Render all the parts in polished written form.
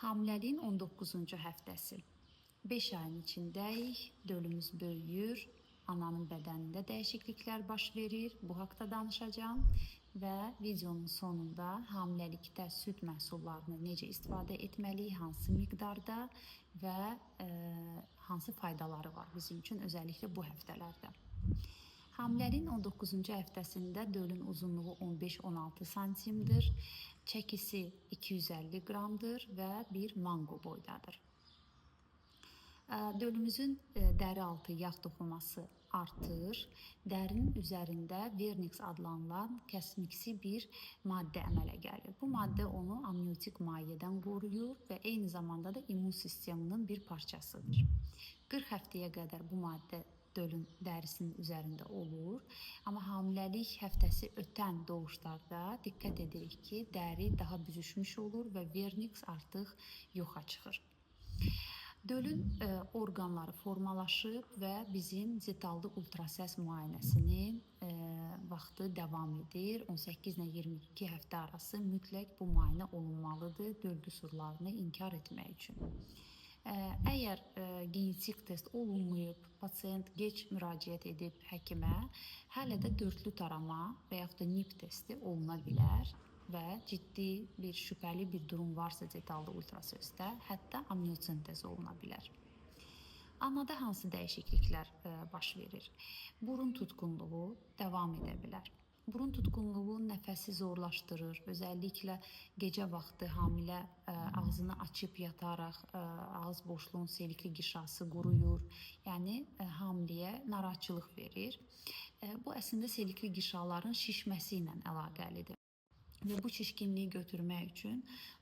Hamiləliyin 19-cu həftəsi. 5 ayın içindəyik, dölümüz böyüyür, ananın bədənində dəyişikliklər baş verir. Bu haqda danışacağım və videonun sonunda hamiləlikdə süd məhsullarını necə istifadə etməliyik, hansı miqdarda və hansı faydaları var bizim üçün, özəlliklə bu həftələrdə. Hamiləliyin 19-cu həftəsində dölün uzunluğu 15-16 santimdir, çəkisi 250 qramdır və bir mango boydadır. Dölümüzün dəri altı yağ toxuması artır. Dərinin üzərində vernix adlanılan kəsmiksi bir maddə əmələ gəlir. Bu maddə onu amniotik mayedən qoruyur və eyni zamanda da immun sisteminin bir parçasıdır. 40 həftəyə qədər bu maddə dölün dərisinin üzərində olur. Amma hamiləlik həftəsi ötən doğuşlarda diqqət edirik ki, dəri daha büzüşmüş olur və vernix artıq yoxa çıxır. Dölün orqanları formalaşıb və bizim detallı ultrasəs müayinəsinin vaxtı davam edir. 18 ilə 22 həftə arası mütləq bu müayinə olunmalıdır döl qüsurlarını inkar etmək üçün. Əgər genetik test olunmayıb, pasiyent gec müraciət edib həkimə, hələ də dördlü tarama və yaxud da NIP testi oluna bilər və ciddi bir şübhəli bir durum varsa detallı ultrasəsdə, hətta amniocentez oluna bilər. Anada hansı dəyişikliklər baş verir? Burun tutqunluğu davam edə bilər. Burun tutqunluğu nəfəsi zorlaşdırır. Özəlliklə gecə vaxtı hamilə ağzını açıb yataraq ağız boşluğun selikli qişası quruyur. Yəni hamiləyə narahatçılıq verir. Bu əslində selikli qişaların şişməsi ilə əlaqəlidir. Və bu şişkinliyi götürmək üçün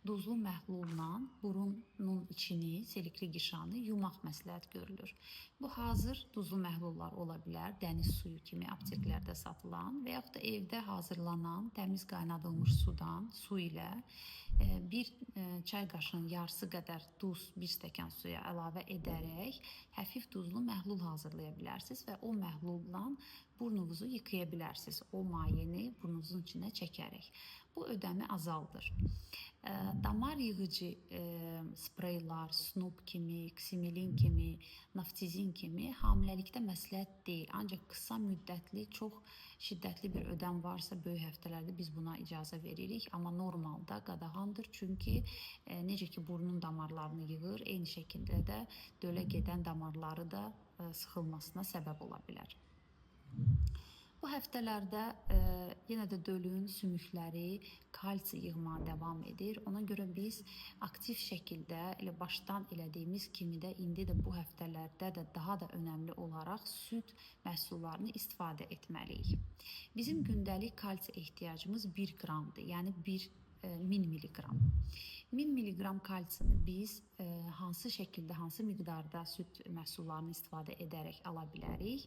duzlu məhlulla burunun içini, selikli qişanı yumaq məsləhət görülür. Bu hazır duzlu məhlullar ola bilər, dəniz suyu kimi apteklərdə satılan və yaxud da evdə hazırlanan təmiz qaynadılmış sudan, su ilə bir çay qaşığının yarısı qədər duz bir stəkan suya əlavə edərək həfif duzlu məhlul hazırlaya bilərsiniz və o məhlulla burnunuzu yıkaya bilərsiniz. O mayeni burnunuzun içinə çəkərək. Bu ödəmi azaldır. Damar yığıcı spreylar, Snoop kimi, Ximilin kimi, Naftizin kimi hamiləlikdə məsləhət deyil. Ancaq qısa müddətli, çox şiddətli bir ödəm varsa böyük həftələrdə biz buna icazə veririk. Amma normalda qadağandır. Çünki necə ki burnun damarlarını yığır, eyni şəkildə də dölə gedən damarları da sıxılmasına səbəb ola bilər. Bu həftələrdə yenə də dölün sümükləri kalsi yığmağa davam edir. Ona görə biz aktiv şəkildə elə başdan elədiyimiz kimi də indi də bu həftələrdə də daha da önəmli olaraq süd məhsullarını istifadə etməliyik. Bizim gündəlik kalsi ehtiyacımız 1 qramdır, yəni 1000 milliqram. 1000 milliqram kalsini biz hansı şəkildə, hansı miqdarda süd məhsullarını istifadə edərək ala bilərik?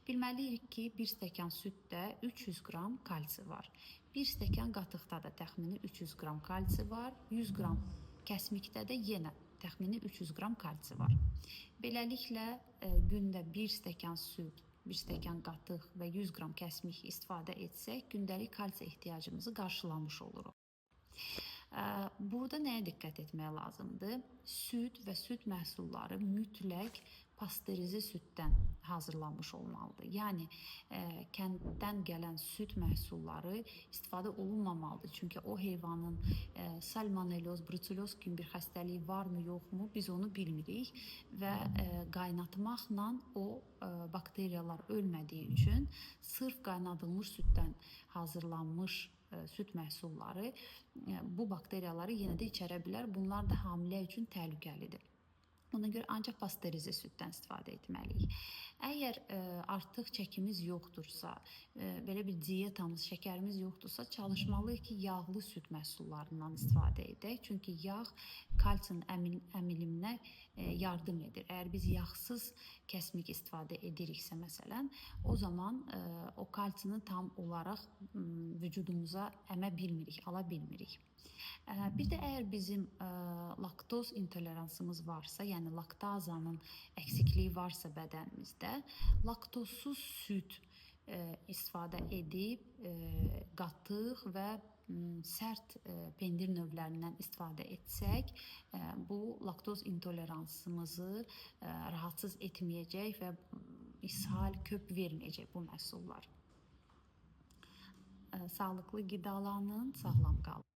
Bilməliyik ki, 1 stəkan süddə 300 qram kalsi var. 1 stəkan qatıqda da təxmini 300 qram kalsi var. 100 qram kəsmikdə də yenə təxmini 300 qram kalsi var. Beləliklə, gündə 1 stəkan süd, 1 stəkan qatıq və 100 qram kəsmik istifadə etsək, gündəlik kalsi ehtiyacımızı qarşılamış oluruq. Burada nəyə diqqət etmək lazımdır? Süd və süd məhsulları mütləq pastörizə süddən hazırlanmış olmalıdır. Yəni, kənddən gələn süd məhsulları istifadə olunmamalıdır. Çünki o heyvanın salmonelloz, bruselloz kimi bir xəstəliyi varmı, yoxmu biz onu bilmirik və qaynatmaqla o bakteriyalar ölmədiyi üçün sırf qaynadılmış süddən hazırlanmış süd məhsulları bu bakteriyaları yenə də içərə bilər. Bunlar da hamilə üçün təhlükəlidir. Ona görə ancaq pastörizə süddən istifadə etməliyik. Əgər artıq çəkimiz yoxdursa, belə bir dietamız, şəkərimiz yoxdursa, çalışmalıyıq ki, yağlı süd məhsullarından istifadə edək. Çünki yağ kalsinin əmilimə yardım edir. Əgər biz yağsız kəsmik istifadə ediriksə, məsələn, o zaman o kalsini tam olaraq vücudumuza əmə bilmirik, ala bilmirik. Bir də əgər bizim laktoz intoleransımız varsa, yəni laktazanın əksikliyi varsa bədənimizdə, laktozsuz süd istifadə edib qatıq və sərt pendir növlərindən istifadə etsək, bu laktoz intoleransımızı rahatsız etməyəcək və ishal, köp verməyəcək bu məhsullar. Sağlıqlı qidalanın, sağlam qalın.